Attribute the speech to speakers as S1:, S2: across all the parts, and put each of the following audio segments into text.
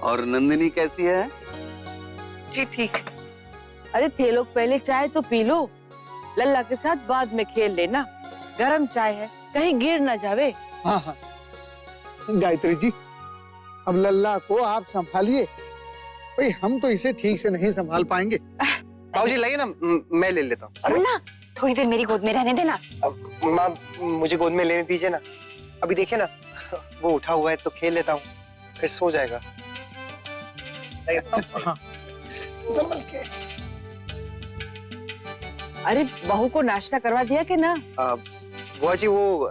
S1: और नंदिनी कैसी है?
S2: जी ठीक। अरे थे लोग पहले चाय तो पी लो, लल्ला के साथ बाद में खेल लेना। गरम चाय है, कहीं गिर ना जावे।
S3: हाँ हाँ गायत्री जी, अब लल्ला को आप संभालिए, भाई हम तो इसे ठीक से नहीं संभाल पाएंगे।
S4: बाबूजी लाइए ना, मैं ले लेता हूँ।
S5: मुन्ना थोड़ी देर मेरी गोद में रहने देना।
S4: माँ मुझे गोद में लेने दीजिए ना, अभी देखिए ना वो उठा हुआ है तो खेल लेता हूँ, फिर सो जाएगा।
S3: हाँ, संभल के।
S2: अरे बहू को नाश्ता करवा दिया कि ना?
S4: बुआ जी वो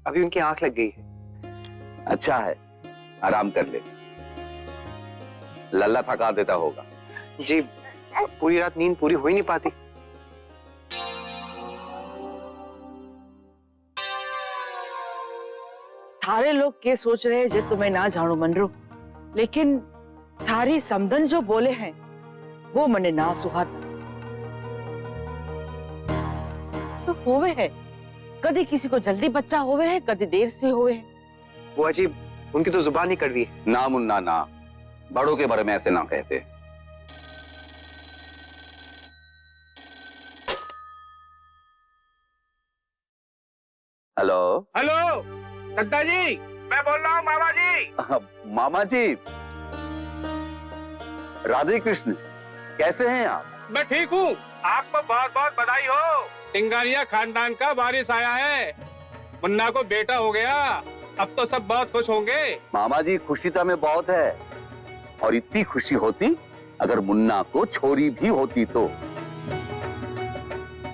S4: अभी उनकी आंख लग गई है।
S1: अच्छा है, आराम कर ले, लल्ला थका देता होगा।
S4: जी पूरी रात नींद पूरी हो ही नहीं पाती।
S2: थारे लोग के सोच रहे हैं जे तुम्हें ना जानो मनरो, लेकिन थारी समधन जो बोले हैं वो मने ना सुहाता। तो होवे है, कभी किसी को जल्दी बच्चा होवे है, कभी देर से होवे है।
S4: बुआ जी उनकी तो जुबान ही कड़वी है।
S1: ना मुन्ना ना, बड़ों के बारे में ऐसे ना कहते। हेलो
S6: हेलो दत्ता जी, मैं बोल रहा हूँ मामा जी।
S1: मामा जी, राधे कृष्ण कैसे हैं आप?
S6: मैं ठीक हूँ, आपको बहुत बहुत बधाई हो। सिंगारिया खानदान का वारिस आया है, मुन्ना को बेटा हो गया, अब तो सब बहुत खुश होंगे।
S1: मामा जी खुशी तो हमें बहुत है, और इतनी खुशी होती अगर मुन्ना को छोरी भी होती तो।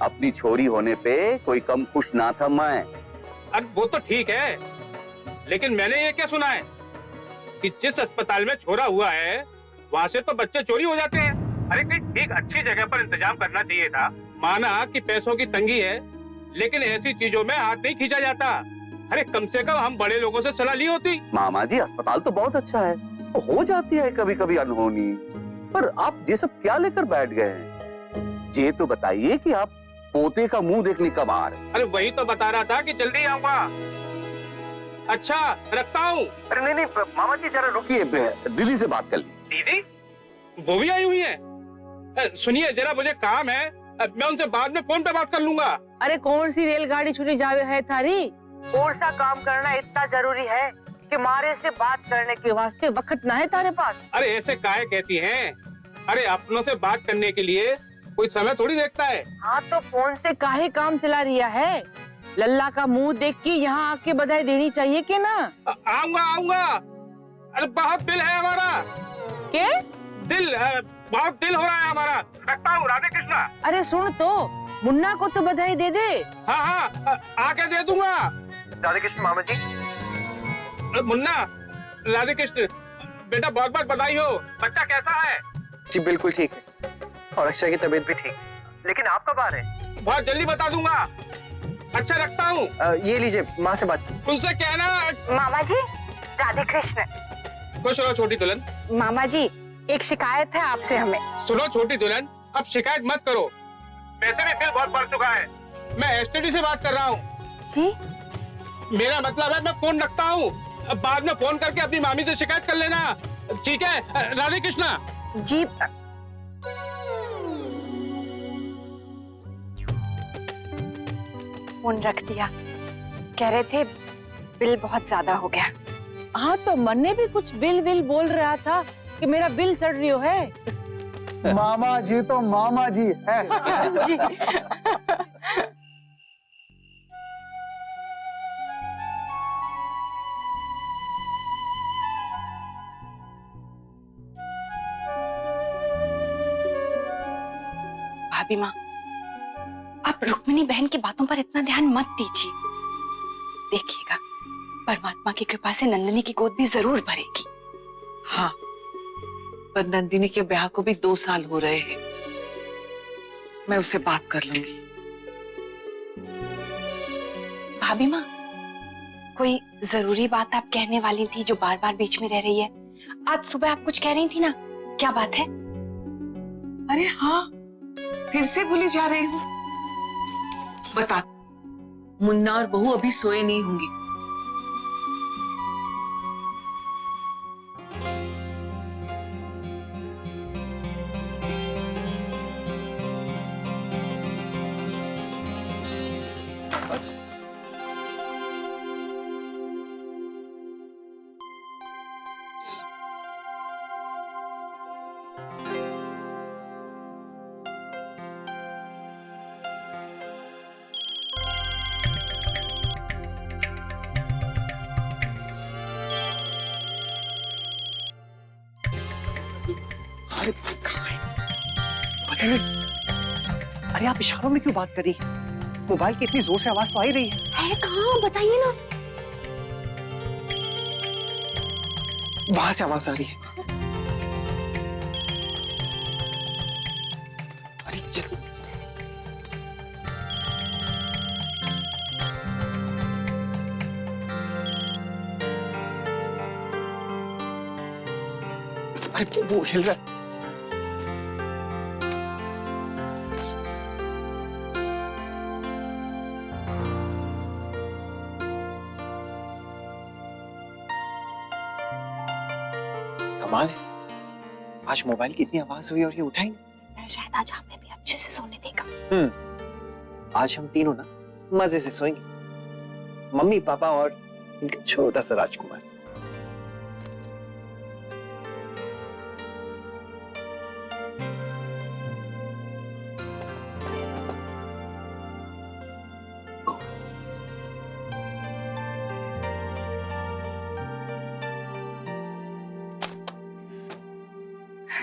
S1: अपनी छोरी होने पे कोई कम खुश ना था मैं।
S6: अरे वो तो ठीक है, लेकिन मैंने ये क्या सुना है कि जिस अस्पताल में छोरा हुआ है वहाँ से तो बच्चे चोरी हो जाते हैं। अरे कहीं ठीक अच्छी जगह पर इंतजाम करना चाहिए था। माना कि पैसों की तंगी है, लेकिन ऐसी चीजों में हाथ नहीं खींचा जाता। अरे कम से कम हम बड़े लोगों से सलाह ली होती।
S1: मामा जी अस्पताल तो बहुत अच्छा है, तो हो जाती है कभी कभी अनहोनी, पर आप ये सब क्या लेकर बैठ गए हैं? ये तो बताइए कि आप पोते का मुंह देखने कब आ रहे?
S6: अरे वही तो बता रहा था कि जल्दी आऊंगा। अच्छा रखता हूँ।
S1: अरे नहीं नहीं मामा जी जरा रुकिए, दीदी से बात कर लीजिए।
S6: दीदी वो भी आई हुई है? सुनिए जरा मुझे काम है, मैं उनसे बाद में फोन पे बात कर लूंगा।
S2: अरे कौन सी रेलगाड़ी छुरी जावे है थारी? कौन सा काम करना इतना जरूरी है कि मारे से बात करने के वास्ते वक्त ना है तारे पास?
S6: अरे ऐसे काहे कहती हैं? अरे अपनों से बात करने के लिए कोई समय थोड़ी देखता है।
S2: हाँ तो फोन से काहे काम चला रिया है? लल्ला का मुंह देख के यहाँ आके बधाई देनी चाहिए कि ना?
S6: आऊंगा आऊंगा। अरे बहुत दिल है हमारा।
S2: के?
S6: दिल बहुत दिल हो रहा है हमारा। रखता हूँ राधे कृष्णा।
S2: अरे सुन तो, मुन्ना को तो बधाई दे दे।
S6: हाँ हाँ आके दे दूंगा।
S4: राधे कृष्ण मामा जी।
S6: मुन्ना राधे कृष्ण बेटा बहुत बहुत बधाई हो। बच्चा कैसा है?
S4: जी बिल्कुल ठीक है, और अक्षय की तबीयत भी ठीक, लेकिन आप कब आ रहे हैं?
S6: बहुत जल्दी बता दूंगा। अच्छा रखता हूँ।
S4: ये लीजिए, माँ से बात कीजिए।
S6: उनसे कहना।
S5: मामा जी राधे कृष्ण।
S6: खुश रहो छोटी दुल्हन।
S5: मामा जी एक शिकायत है आपसे हमें।
S6: सुनो छोटी दुल्हन, अब शिकायत मत करो, वैसे भी बिल बहुत बढ़ चुका है। मैं एसटीडी से बात कर रहा हूँ।
S5: जी
S6: मेरा मतलब है मैं फोन रखता हूँ, अब बाद में फोन करके अपनी मामी से शिकायत कर लेना, ठीक है राधे कृष्णा?
S5: जी फोन रख दिया। कह रहे थे बिल बहुत ज्यादा हो गया।
S2: हाँ तो मन्ने भी कुछ बिल विल बोल रहा था कि मेरा बिल चढ़ रही है।
S3: मामा जी तो मामा जी है।
S2: जी।
S5: भाभी माँ आप रुक्मिणी बहन की बातों पर इतना ध्यान मत दीजिए। देखिएगा परमात्मा की कृपा से नंदिनी की गोद भी जरूर भरेगी।
S7: हाँ पर नंदिनी के ब्याह को भी 2 साल हो रहे हैं, मैं उससे बात कर लूंगी।
S5: भाभी माँ कोई जरूरी बात आप कहने वाली थी जो बार बार बीच में रह रही है। आज सुबह आप कुछ कह रही थी ना, क्या बात है?
S7: अरे हाँ फिर से भूली जा रही हूँ। बता, मुन्ना और बहू अभी सोए नहीं होंगे।
S4: अरे कहाँ है? पता नहीं। अरे आप इशारों में क्यों बात करी? मोबाइल की इतनी जोर से आवाज तो आ ही रही है।
S5: कहाँ बताइए ना।
S4: वहां से आवाज आ रही है। अरे जल्दी। अरे वो हिल रहा है। कमाल है, आज मोबाइल की इतनी आवाज हुई और ये उठा ही नहीं।
S5: शायद आज हमें भी अच्छे से सोने देगा।
S4: आज हम तीनों ना मजे से सोएंगे, मम्मी पापा और इनका छोटा सा राजकुमार।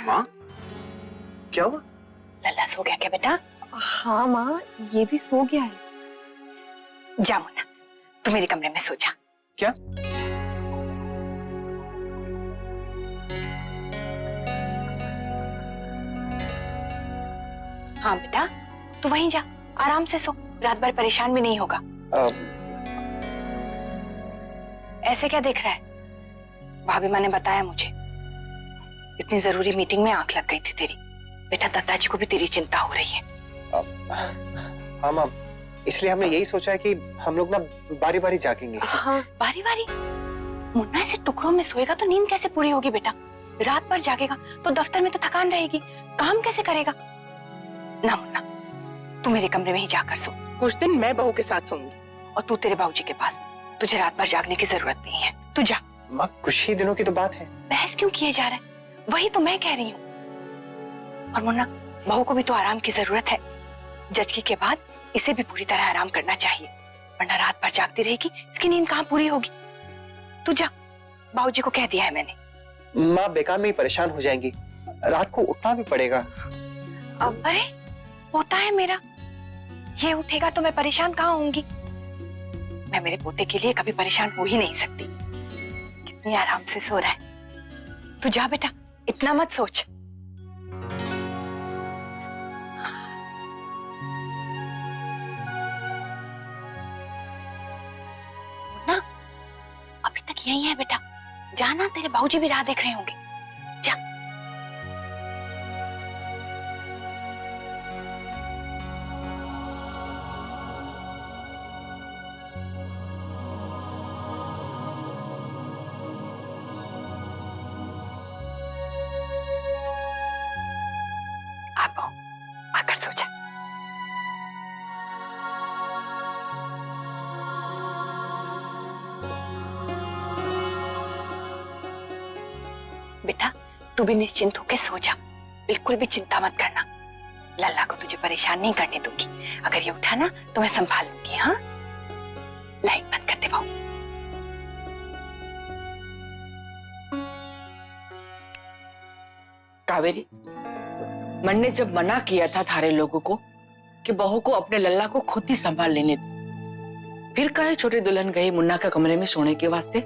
S4: माँ, क्या हुआ?
S5: लल्ला सो गया क्या बेटा? हाँ माँ, ये भी सो गया है। जा मुन्ना, तू मेरे कमरे में सो जा।
S4: क्या?
S5: हाँ बेटा, तू वहीं जा, आराम से सो, रात भर परेशान भी नहीं होगा। ऐसे क्या देख रहा है? भाभी माँ ने बताया मुझे, इतनी जरूरी मीटिंग में आंख लग गई थी तेरी। बेटा दत्ता जी को भी तेरी चिंता हो रही है।
S4: हाँ माँ, इसलिए हमने यही सोचा है कि हम लोग ना बारी बारी जागेंगे।
S5: हाँ बारी बारी? मुन्ना ऐसे टुकड़ों में सोएगा तो नींद कैसे पूरी होगी बेटा? रात भर जागेगा तो दफ्तर में तो थकान रहेगी, काम कैसे करेगा? ना मुन्ना, तू मेरे कमरे में ही जाकर सो।
S2: कुछ दिन मैं बहू के साथ सोऊंगी
S5: और तू तेरे बाबूजी के पास। तुझे रात भर जागने की जरूरत नहीं है, तू जा।
S4: माँ, कुछ ही दिनों की तो बात है।
S5: बहस क्यों किए जा रहा है? वही तो मैं कह रही हूँ। और मुन्ना, बहू को भी तो आराम की जरूरत है। जचकी के बाद इसे भी पूरी तरह आराम करना चाहिए, वरना रात भर जागती रहेगी, इसकी नींद कहाँ पूरी होगी। तू जा, बाबूजी को कह दिया है मैंने।
S4: माँ बेकार में ही परेशान हो जाएंगी, रात को उठना भी पड़ेगा।
S5: अब अरे पोता है मेरा, ये उठेगा तो मैं परेशान कहाँ होंगी? मैं मेरे पोते के लिए कभी परेशान हो ही नहीं सकती। कितनी आराम से सो रहा है। तू जा बेटा, इतना मत सोच। ना, अभी तक यही है बेटा, जाना, तेरे बाबूजी भी राह देख रहे होंगे। जा। आप आओ, आकर सो जा। बेटा तू भी निश्चिंत होकर सो जा, बिल्कुल भी चिंता मत करना। लल्ला को तुझे परेशान नहीं करने दूंगी। अगर ये उठा ना तो मैं संभाल लूंगी। हाँ, लाइट बंद कर दे बहू।
S2: कावेरी, मन ने जब मना किया था थारे लोगों को कि बहू को अपने लल्ला को खुद ही संभाल लेने दो, फिर काहे छोटी दुल्हन गई मुन्ना का कमरे में सोने के वास्ते?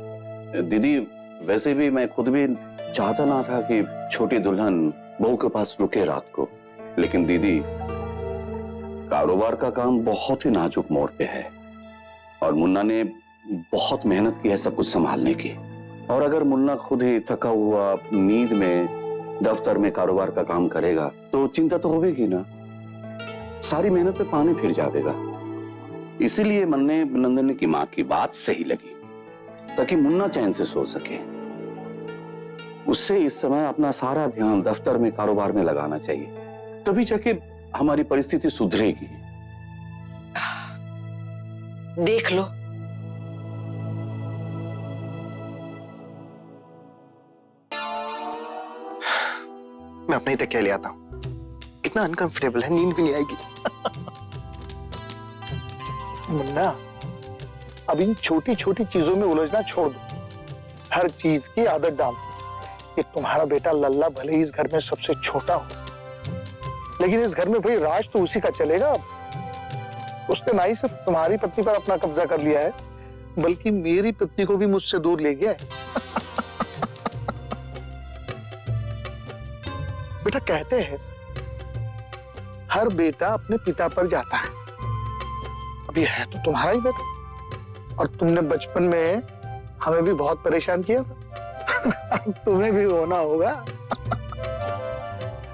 S1: दीदी, वैसे भी मैं खुद भी चाहता ना था कि छोटी दुल्हन बहू के पास रुके रात को, लेकिन दीदी कारोबार का काम बहुत ही नाजुक मोड़ पे है और मुन्ना ने बहुत मेहनत की है सब कुछ संभालने की। और अगर मुन्ना खुद ही थका हुआ नींद में दफ्तर में कारोबार का काम करेगा तो चिंता तो होगी ना, सारी मेहनत पे पानी फिर जाएगा। इसीलिए मन ने नंदनी की माँ की बात सही लगी ताकि मुन्ना चैन से सो सके। उससे इस समय अपना सारा ध्यान दफ्तर में कारोबार में लगाना चाहिए, तभी जाके हमारी परिस्थिति सुधरेगी।
S2: देख लो,
S4: मैं अपने ही तक कह ले आता हूँ। इतना अनकंफर्टेबल है, नींद भी नहीं आएगी।
S3: मुन्ना, अब इन छोटी छोटी चीजों में उलझना छोड़ दो, हर चीज की आदत डाल। कि तुम्हारा बेटा लल्ला भले ही इस घर में सबसे छोटा हो, लेकिन इस घर में भाई राज तो उसी का चलेगा। उसने ना ही सिर्फ तुम्हारी पत्नी पर अपना कब्जा कर लिया है, बल्कि मेरी पत्नी को भी मुझसे दूर ले गया है। बेटा, कहते हैं हर बेटा अपने पिता पर जाता है। अभी है तो तुम्हारा ही बेटा, और तुमने बचपन में हमें भी बहुत परेशान किया था। अब तुम्हें भी होना होगा।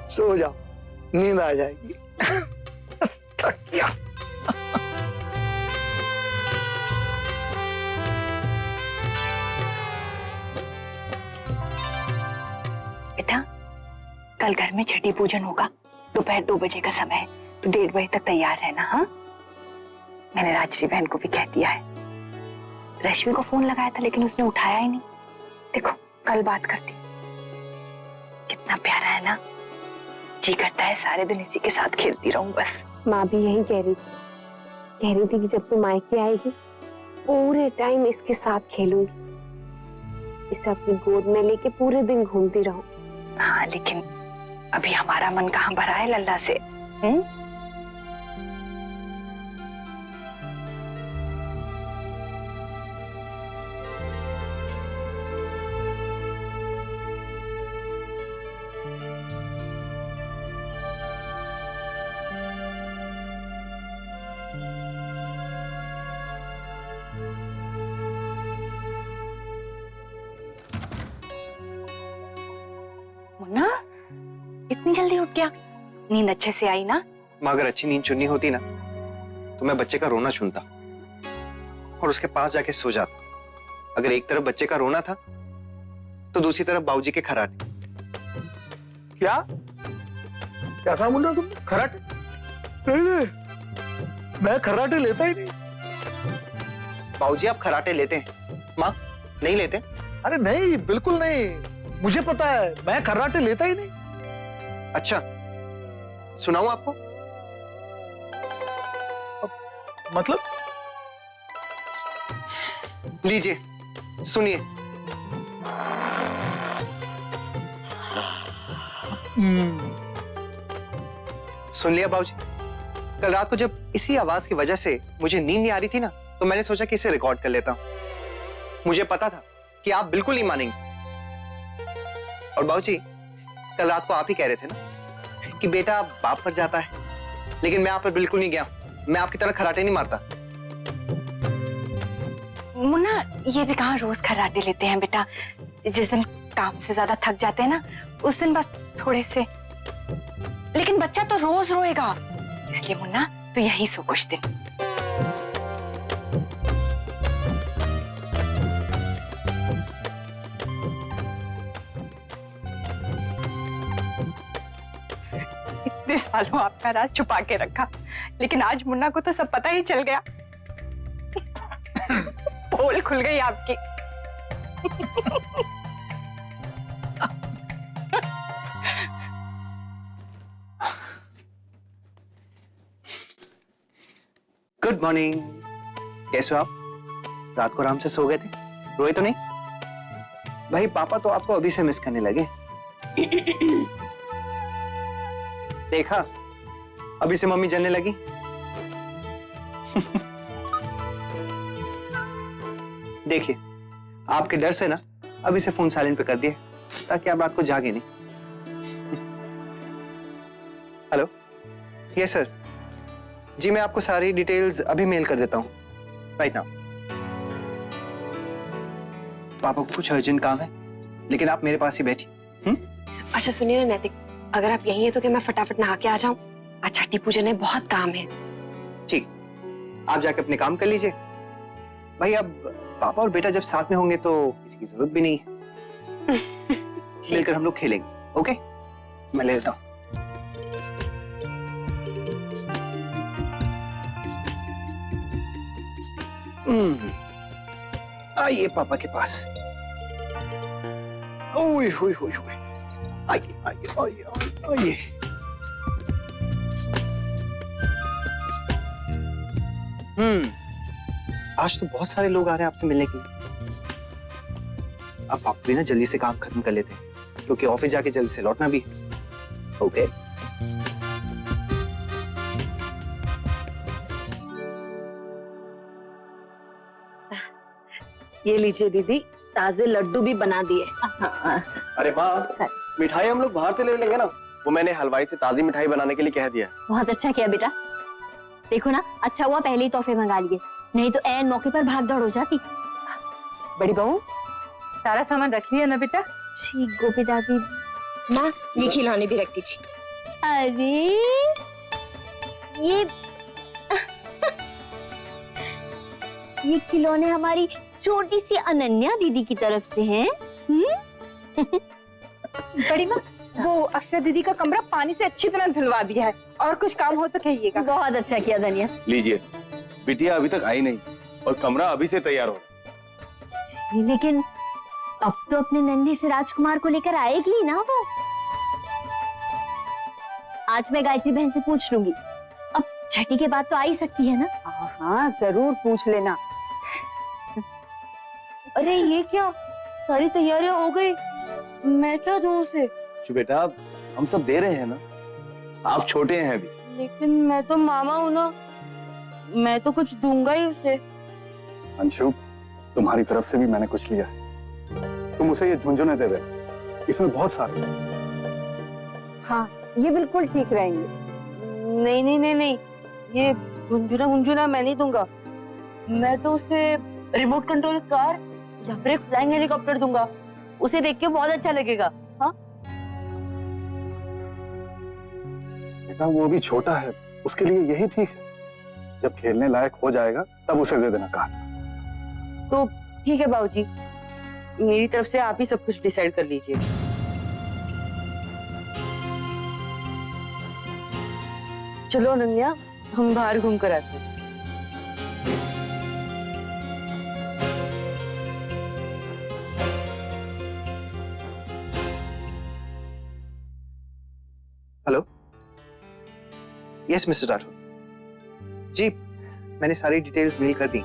S3: सो जाओ, नींद आ जाएगी। तकिया।
S5: बेटा, कल घर में छठी पूजन होगा, दोपहर 2 बजे का समय है, तो 1:30 बजे तक तैयार रहना। हाँ, मैंने राजश्री बहन को भी कह दिया है। रश्मि को फोन लगाया था लेकिन उसने उठाया ही नहीं। देखो, कल बात करती। कितना प्यारा है ना, जी करता है सारे दिन इसी के साथ खेलती रहूं बस।
S8: माँ भी यही कह रही थी कि जब तुम मायके आएगी पूरे टाइम इसके साथ खेलूंगी, इसे अपनी गोद में लेके पूरे दिन घूमती रहूं।
S5: हाँ, लेकिन अभी हमारा मन कहाँ भरा है लल्ला से। मुन्ना, इतनी जल्दी उठ गया? नींद अच्छे से आई ना?
S4: माँ, अगर अच्छी नींद चुननी होती ना तो मैं बच्चे का रोना चुनता और उसके पास जाके सो जाता। अगर एक तरफ बच्चे का रोना था तो दूसरी तरफ बाबूजी के खर्राटे।
S3: क्या क्या कहा मुन्ना तुम? खर्राटे? नहीं नहीं, मैं खर्राटे लेता ही नहीं।
S4: बाबूजी, आप खर्राटे लेते हैं, माँ नहीं लेते?
S3: अरे नहीं, बिल्कुल नहीं, मुझे पता है, मैं खर्राटे लेता ही नहीं।
S4: अच्छा, सुनाऊं आपको?
S3: मतलब?
S4: लीजिए, सुनिए। सुन लिया बाबूजी? कल रात को जब इसी आवाज की वजह से मुझे नींद नहीं आ रही थी ना, तो मैंने सोचा कि इसे रिकॉर्ड कर लेता हूं। मुझे पता था कि आप बिल्कुल नहीं मानेंगे। और बाबूजी, कल रात को आप ही कह रहे थे ना कि बेटा बाप पर जाता है, लेकिन मैं आप पर बिल्कुल नहीं गया। मैं आपकी तरह खर्राटे नहीं मारता।
S5: मुन्ना, ये भी कहाँ रोज खर्राटे लेते हैं बेटा। जिस दिन काम से ज्यादा थक जाते हैं ना, उस दिन बस थोड़े से। लेकिन बच्चा तो रोज रोएगा, इसलिए मुन्ना तो यहीं सो कुछ दिन। इतने सालों आपका राज छुपा के रखा, लेकिन आज मुन्ना को तो सब पता ही चल गया। पोल खुल गई आपकी।
S4: Good morning. कैसे हो आप? रात को आराम से सो गए थे? रोए तो नहीं? भाई, पापा तो आपको अभी से मिस करने लगे। देखा, अभी से मम्मी जलने लगी। देखिए, आपके डर से ना अभी से फोन साइलेंट पे कर दिए, ताकि आप रात को जागे नहीं। Hello, yes sir. जी, मैं आपको सारी डिटेल्स अभी मेल कर देता हूँ, राइट नाउ। पापा को कुछ अर्जेंट काम है, लेकिन आप मेरे पास ही बैठी।
S8: अच्छा सुनिए ना नैतिक, अगर आप यहीं हैं तो क्या मैं फटाफट नहा के आ जाऊं? आज छठी पूजन है, बहुत काम है।
S4: ठीक, आप जाके अपने काम कर लीजिए। भाई, अब पापा और बेटा जब साथ में होंगे तो किसी की जरूरत भी नहीं है। मिलकर हम लोग खेलेंगे। ओके, मैं ले लेता हूँ। आइए पापा के पास। ओए होए होए होए, आइए आइए आइए आइए आइए। आज तो बहुत सारे लोग आ रहे हैं आपसे मिलने के लिए। अब आप भी ना जल्दी से काम खत्म कर लेते हैं क्योंकि ऑफिस जाके जल्दी से लौटना भी है। ओके।
S8: ये लीजिए दीदी, ताजे लड्डू भी बना दिए।
S9: अरे वाह, मिठाई हम लोग बाहर से ले लेंगे ना। वो मैंने हलवाई से ताजी मिठाई बनाने के लिए कह दिया।
S10: बहुत अच्छा किया बेटा। देखो ना, अच्छा हुआ पहले ही तोहफे मंगा लिए, नहीं तो ऐन मौके पर भाग दौड़ हो जाती।
S5: बड़ी बहू, सारा सामान रख लिया ना बेटा?
S10: जी गोपी दादी।
S11: माँ, ये खिलौने भी रखती थी।
S10: अरे ये खिलौने हमारी छोटी सी अनन्या दीदी की तरफ से हैं।
S5: बड़ी माँ, वो अक्षरा दीदी का कमरा पानी से अच्छी तरह धुलवा दिया है, और कुछ काम हो तो कहिएगा।
S10: बहुत अच्छा किया धनिया।
S9: लीजिए, बिटिया अभी तक आई नहीं और कमरा अभी से तैयार हो।
S10: लेकिन अब तो अपने नन्हे से राजकुमार को लेकर आएगी ही ना वो। आज मैं गायत्री बहन से पूछ लूंगी। अब छठी के बाद तो आ ही सकती है ना।
S5: हाँ जरूर पूछ लेना।
S10: अरे ये क्या, सारी तैयारियां हो गई, मैं क्या दूं उसे?
S9: बेटा, हम सब दे रहे हैं ना, आप छोटे हैं अभी।
S10: लेकिन मैं तो मामा हूँ ना, मैं तो कुछ दूंगा ही उसे।
S3: अंशु, तुम्हारी तरफ से भी मैंने कुछ लिया है। तुम उसे ये झुंझुने दे दे, इसमें बहुत सारे।
S5: हाँ, ये बिल्कुल ठीक रहेंगे।
S10: नहीं नहीं नहीं नहीं, ये झुंझुना मुंझुना मैं नहीं दूंगा। मैं तो उसे रिमोट कंट्रोल कार या फिर एक फ्लाइंग हेलीकॉप्टर दूंगा, उसे देख के बहुत अच्छा लगेगा। हाँ
S3: बेटा, वो भी छोटा है, उसके लिए यही ठीक है। जब खेलने लायक हो जाएगा तब उसे दे देना कार।
S10: तो ठीक है बाबूजी, मेरी तरफ से आप ही सब कुछ डिसाइड कर लीजिए। चलो अनन्या, हम बाहर घूम कर आते हैं।
S4: हेलो, यस मिस्टर राठौर जी, मैंने सारी डिटेल्स मेल कर दी।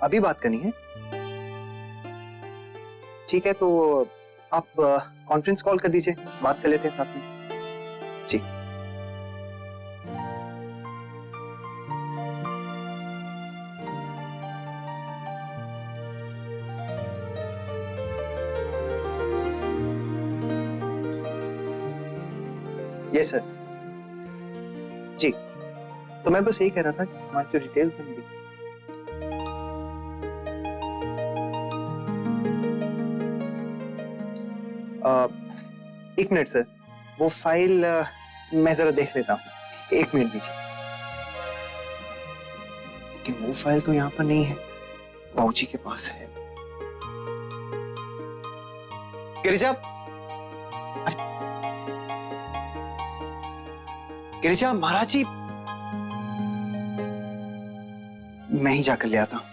S4: अभी बात करनी है? ठीक है, तो आप कॉन्फ्रेंस कॉल कर दीजिए, बात कर लेते हैं साथ में। जी। Yes sir. जी, तो मैं बस यही कह रहा था कि हमारी जो डिटेल्स बन गई। एक मिनट सर, वो फाइल मैं जरा देख लेता हूँ। एक मिनट दीजिए। लेकिन वो फाइल तो यहाँ पर नहीं है, बाबूजी के पास है। गिरिजा, गिरिजा, महाराज जी, मैं ही जाकर ले आता हूं।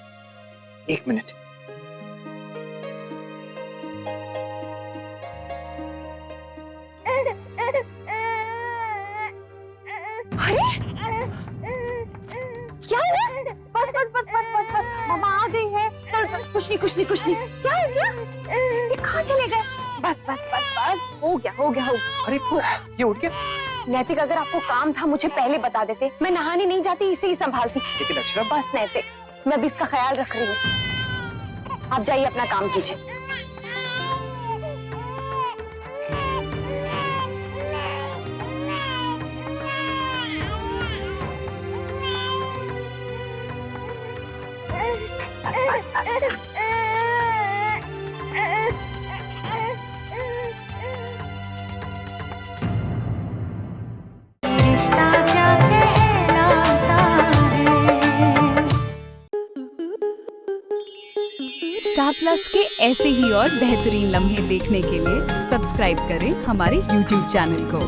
S4: एक मिनट।
S10: क्या है? बस बस बस बस बस बस, मामा आ गई है। चल चल, कुछ नहीं कुछ नहीं कुछ नहीं। क्या है ये कहाँ चले गए? बस बस बस बस, हो गया हो गया हो गया।
S4: अरे ये उठ गया।
S10: नैतिक, अगर आपको काम था मुझे पहले बता देते, मैं नहाने नहीं जाती, इसे ही संभालती।
S4: लेकिन अक्षरा,
S10: बस नैतिक, मैं भी इसका ख्याल रख रही हूँ। आप जाइए अपना काम कीजिए। बस बस बस बस बस।
S12: स्टार प्लस के ऐसे ही और बेहतरीन लम्हे देखने के लिए सब्सक्राइब करें हमारे YouTube चैनल को।